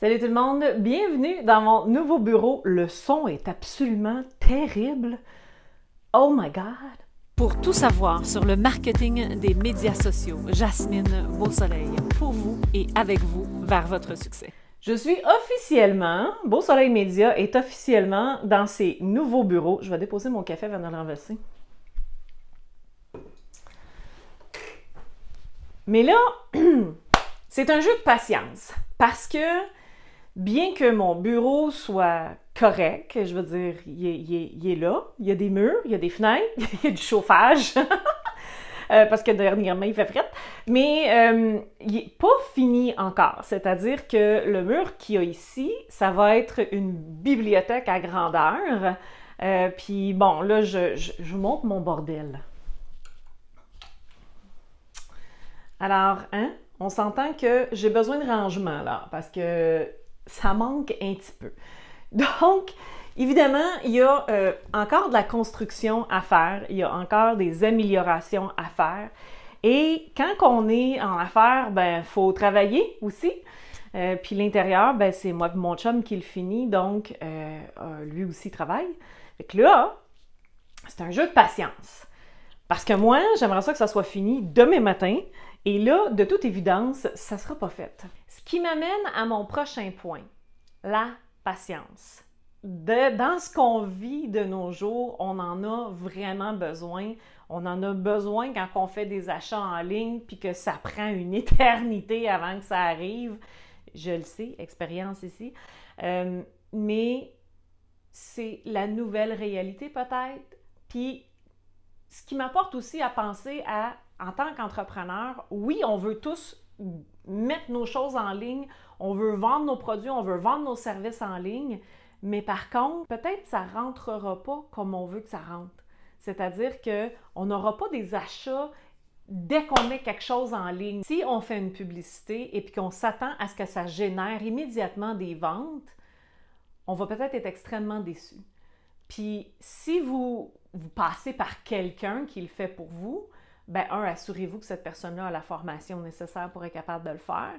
Salut tout le monde, bienvenue dans mon nouveau bureau. Le son est absolument terrible. Oh my God! Pour tout savoir sur le marketing des médias sociaux, Jasmine Beausoleil, pour vous et avec vous vers votre succès. Je suis officiellement, Beau Soleil Média est officiellement dans ses nouveaux bureaux. Je vais déposer mon café avant de le renverser. Mais là, c'est un jeu de patience parce que bien que mon bureau soit correct, je veux dire, il est là, il y a des murs, il y a des fenêtres, il y a du chauffage, parce que dernièrement, il fait fret, mais il n'est pas fini encore. C'est-à-dire que le mur qu'il y a ici, ça va être une bibliothèque à grandeur. Puis bon, là, je vous montre mon bordel. Alors, hein, on s'entend que j'ai besoin de rangement, là, parce que ça manque un petit peu. Donc, évidemment, il y a encore de la construction à faire, il y a encore des améliorations à faire. Et quand on est en affaires, ben, il faut travailler aussi. Puis l'intérieur, ben, c'est moi et mon chum qui le finit, donc lui aussi travaille. Fait que là, c'est un jeu de patience. Parce que moi, j'aimerais ça que ça soit fini demain matin. Et là, de toute évidence, ça ne sera pas fait. Ce qui m'amène à mon prochain point, la patience. Dans ce qu'on vit de nos jours, on en a vraiment besoin. On en a besoin quand on fait des achats en ligne puis que ça prend une éternité avant que ça arrive. Je le sais, expérience ici. Mais c'est la nouvelle réalité peut-être. Puis ce qui m'apporte aussi à penser à, en tant qu'entrepreneur, oui, on veut tous mettre nos choses en ligne, on veut vendre nos produits, on veut vendre nos services en ligne, mais par contre, peut-être que ça ne rentrera pas comme on veut que ça rentre. C'est-à-dire qu'on n'aura pas des achats dès qu'on met quelque chose en ligne. Si on fait une publicité et puis qu'on s'attend à ce que ça génère immédiatement des ventes, on va peut-être être extrêmement déçu. Puis si vous passez par quelqu'un qui le fait pour vous, ben assurez-vous que cette personne-là a la formation nécessaire pour être capable de le faire.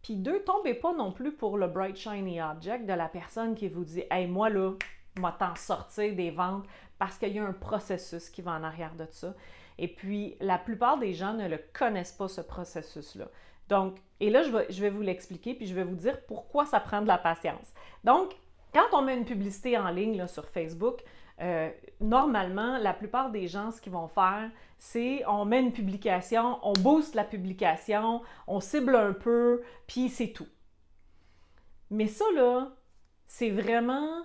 Puis deux, tombez pas non plus pour le bright shiny object de la personne qui vous dit « Hey, moi là, moi t'en sortir des ventes » parce qu'il y a un processus qui va en arrière de ça. Et puis, la plupart des gens ne le connaissent pas, ce processus-là. Donc, et là, je vais vous l'expliquer, puis je vais vous dire pourquoi ça prend de la patience. Donc, quand on met une publicité en ligne là, sur Facebook, normalement, la plupart des gens, ce qu'ils vont faire, c'est on met une publication, on booste la publication, on cible un peu, puis c'est tout. Mais ça, là, c'est vraiment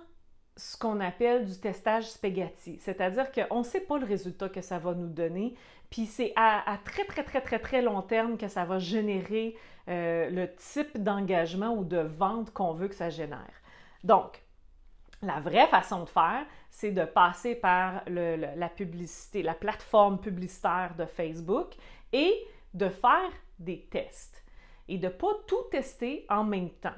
ce qu'on appelle du testage spaghetti. C'est-à-dire qu'on ne sait pas le résultat que ça va nous donner, puis c'est à très long terme que ça va générer le type d'engagement ou de vente qu'on veut que ça génère. Donc, la vraie façon de faire, c'est de passer par la publicité, la plateforme publicitaire de Facebook et de faire des tests et de ne pas tout tester en même temps.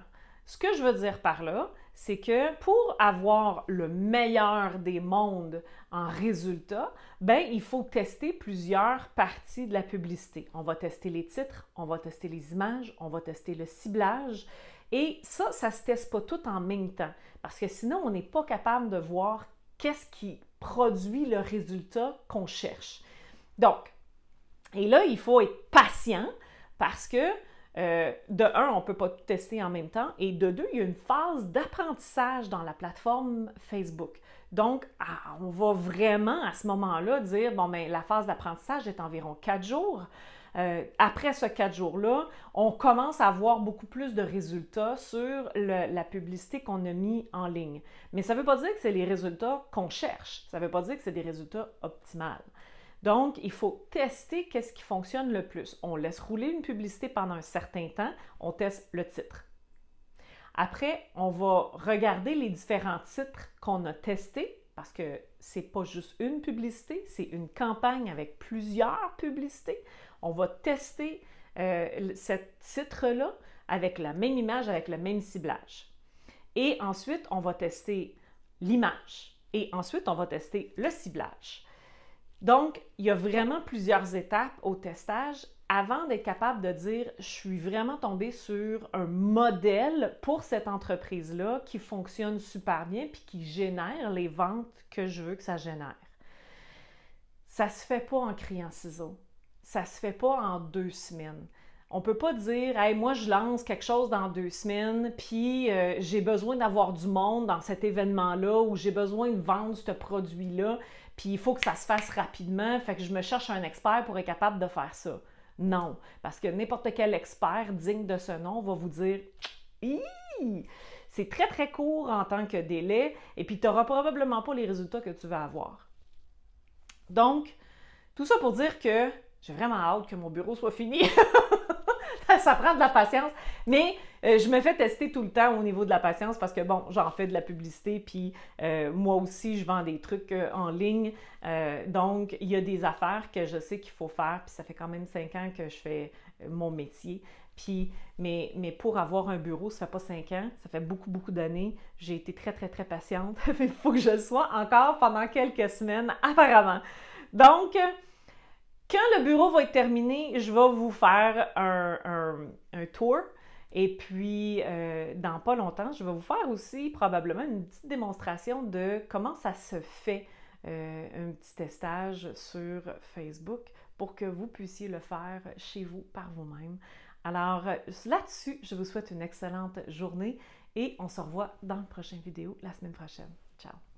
Ce que je veux dire par là, c'est que pour avoir le meilleur des mondes en résultat, ben, il faut tester plusieurs parties de la publicité. On va tester les titres, on va tester les images, on va tester le ciblage. Et ça ne se teste pas tout en même temps, parce que sinon, on n'est pas capable de voir qu'est-ce qui produit le résultat qu'on cherche. Donc, et là, il faut être patient parce que, de un, on ne peut pas tout tester en même temps, et de deux, il y a une phase d'apprentissage dans la plateforme Facebook. Donc, on va vraiment à ce moment-là dire, bon, bien, la phase d'apprentissage est environ 4 jours. Après ce 4 jours-là, on commence à avoir beaucoup plus de résultats sur la publicité qu'on a mis en ligne. Mais ça ne veut pas dire que c'est les résultats qu'on cherche. Ça ne veut pas dire que c'est des résultats optimaux. Donc, il faut tester qu'est-ce qui fonctionne le plus. On laisse rouler une publicité pendant un certain temps, on teste le titre. Après, on va regarder les différents titres qu'on a testés, parce que ce n'est pas juste une publicité, c'est une campagne avec plusieurs publicités. On va tester ce titre-là avec la même image, avec le même ciblage. Et ensuite, on va tester l'image. Et ensuite, on va tester le ciblage. Donc, il y a vraiment plusieurs étapes au testage avant d'être capable de dire « je suis vraiment tombée sur un modèle pour cette entreprise-là qui fonctionne super bien puis qui génère les ventes que je veux que ça génère ». Ça se fait pas en criant ciseaux. Ça se fait pas en 2 semaines. On peut pas dire « hey, moi je lance quelque chose dans 2 semaines puis j'ai besoin d'avoir du monde dans cet événement-là ou j'ai besoin de vendre ce produit-là puis il faut que ça se fasse rapidement, fait que je me cherche un expert pour être capable de faire ça ». Non, parce que n'importe quel expert digne de ce nom va vous dire « Hi! C'est très très court en tant que délai et puis tu n'auras probablement pas les résultats que tu vas avoir ». Donc, tout ça pour dire que j'ai vraiment hâte que mon bureau soit fini. Ça prend de la patience, mais je me fais tester tout le temps au niveau de la patience parce que, bon, j'en fais de la publicité, puis moi aussi, je vends des trucs en ligne. Donc, il y a des affaires que je sais qu'il faut faire, puis ça fait quand même 5 ans que je fais mon métier. Puis, mais pour avoir un bureau, ça fait pas 5 ans, ça fait beaucoup, beaucoup d'années. J'ai été très, très, très patiente. Il faut que je le sois encore pendant quelques semaines, apparemment. Donc, quand le bureau va être terminé, je vais vous faire un tour. Et puis, dans pas longtemps, je vais vous faire aussi probablement une petite démonstration de comment ça se fait, un petit testage sur Facebook pour que vous puissiez le faire chez vous par vous-même. Alors, là-dessus, je vous souhaite une excellente journée et on se revoit dans la prochaine vidéo la semaine prochaine. Ciao!